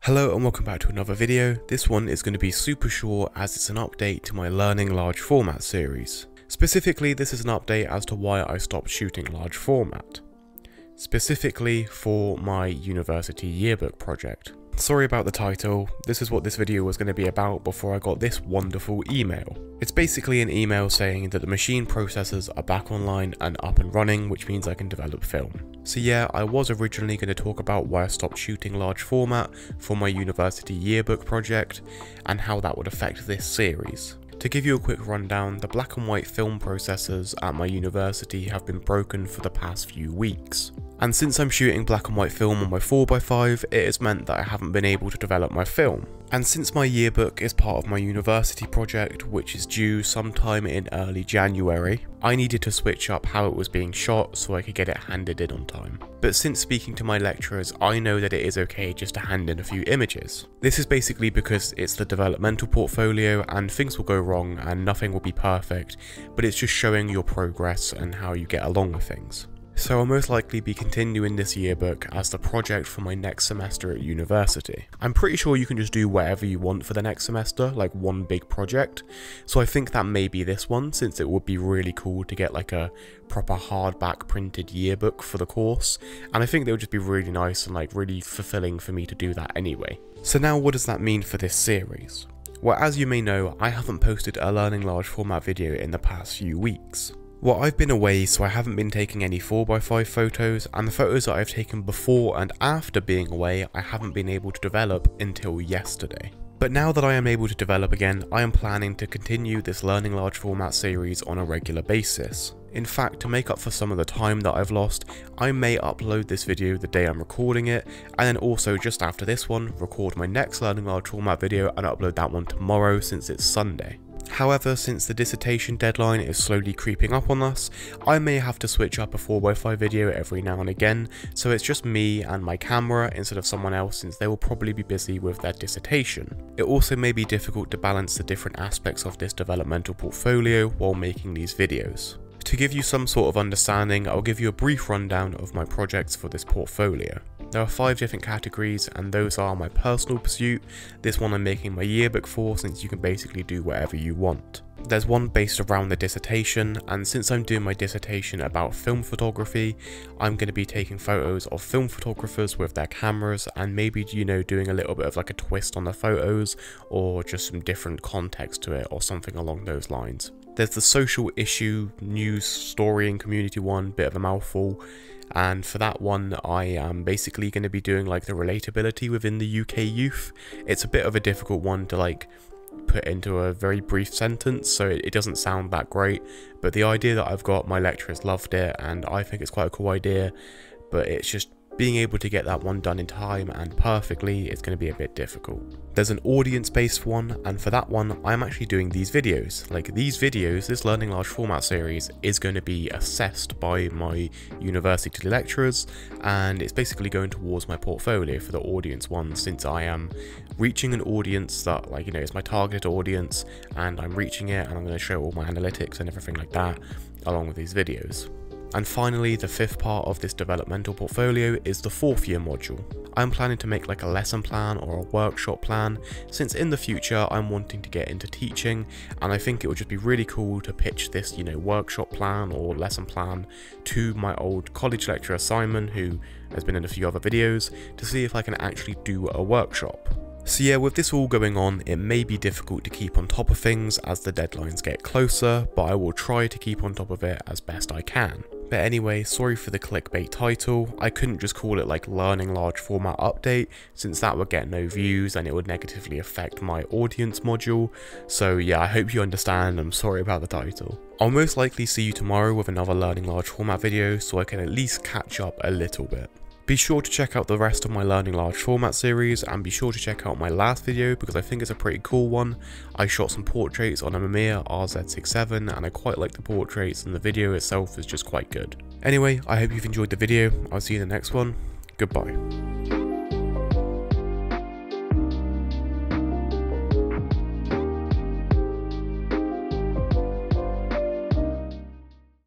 Hello and welcome back to another video. This one is going to be super short as it's an update to my Learning Large Format series. Specifically, this is an update as to why I stopped shooting large format. Specifically for my university yearbook project. Sorry about the title, this is what this video was going to be about before I got this wonderful email. It's basically an email saying that the machine processors are back online and up and running, which means I can develop film. So yeah, I was originally going to talk about why I stopped shooting large format for my university yearbook project and how that would affect this series. To give you a quick rundown, the black and white film processors at my university have been broken for the past few weeks. And since I'm shooting black and white film on my 4x5, it has meant that I haven't been able to develop my film. And since my yearbook is part of my university project, which is due sometime in early January, I needed to switch up how it was being shot so I could get it handed in on time. But since speaking to my lecturers, I know that it is okay just to hand in a few images. This is basically because it's the developmental portfolio and things will go wrong and nothing will be perfect, but it's just showing your progress and how you get along with things. So I'll most likely be continuing this yearbook as the project for my next semester at university. I'm pretty sure you can just do whatever you want for the next semester, like one big project, so I think that may be this one, since it would be really cool to get like a proper hardback printed yearbook for the course, and I think it would just be really nice and like really fulfilling for me to do that anyway. So now what does that mean for this series? Well, as you may know, I haven't posted a Learning Large Format video in the past few weeks. Well, I've been away, so I haven't been taking any 4x5 photos, and the photos that I've taken before and after being away, I haven't been able to develop until yesterday. But now that I am able to develop again, I am planning to continue this Learning Large Format series on a regular basis. In fact, to make up for some of the time that I've lost, I may upload this video the day I'm recording it, and then also just after this one, record my next Learning Large Format video and upload that one tomorrow since it's Sunday. However, since the dissertation deadline is slowly creeping up on us, I may have to switch up a 4x5 video every now and again, so it's just me and my camera instead of someone else, since they will probably be busy with their dissertation. It also may be difficult to balance the different aspects of this developmental portfolio while making these videos. To give you some sort of understanding, I'll give you a brief rundown of my projects for this portfolio. There are 5 different categories, and those are my personal pursuit, this one I'm making my yearbook for since you can basically do whatever you want. There's one based around the dissertation, and since I'm doing my dissertation about film photography, I'm going to be taking photos of film photographers with their cameras and maybe, doing a little bit of like a twist on the photos or just some different context to it or something along those lines. There's the social issue, news, story and community one, bit of a mouthful. And for that one, I am basically going to be doing like the relatability within the UK youth. It's a bit of a difficult one to like put into a very brief sentence, so it doesn't sound that great. But the idea that I've got, my lecturers loved it, and I think it's quite a cool idea. But it's just being able to get that one done in time and perfectly is going to be a bit difficult. There's an audience-based one, and for that one, I'm actually doing these videos. Like these videos, this Learning Large Format series is going to be assessed by my university lecturers, and it's basically going towards my portfolio for the audience one, since I am reaching an audience that, is my target audience, and I'm reaching it, and I'm going to show all my analytics and everything like that along with these videos. And finally, the 5th part of this developmental portfolio is the 4th year module. I'm planning to make like a lesson plan or a workshop plan, since in the future I'm wanting to get into teaching, and I think it would just be really cool to pitch this, workshop plan or lesson plan to my old college lecturer Simon, who has been in a few other videos, to see if I can actually do a workshop. So yeah, with this all going on, it may be difficult to keep on top of things as the deadlines get closer, but I will try to keep on top of it as best I can. But anyway, sorry for the clickbait title. I couldn't just call it like Learning Large Format Update, since that would get no views and it would negatively affect my audience module. So yeah, I hope you understand, I'm sorry about the title. I'll most likely see you tomorrow with another Learning Large Format video, so I can at least catch up a little bit. Be sure to check out the rest of my Learning Large Format series, and be sure to check out my last video because I think it's a pretty cool one. I shot some portraits on a Mamiya RZ67 and I quite like the portraits, and the video itself is just quite good. Anyway, I hope you've enjoyed the video. I'll see you in the next one. Goodbye.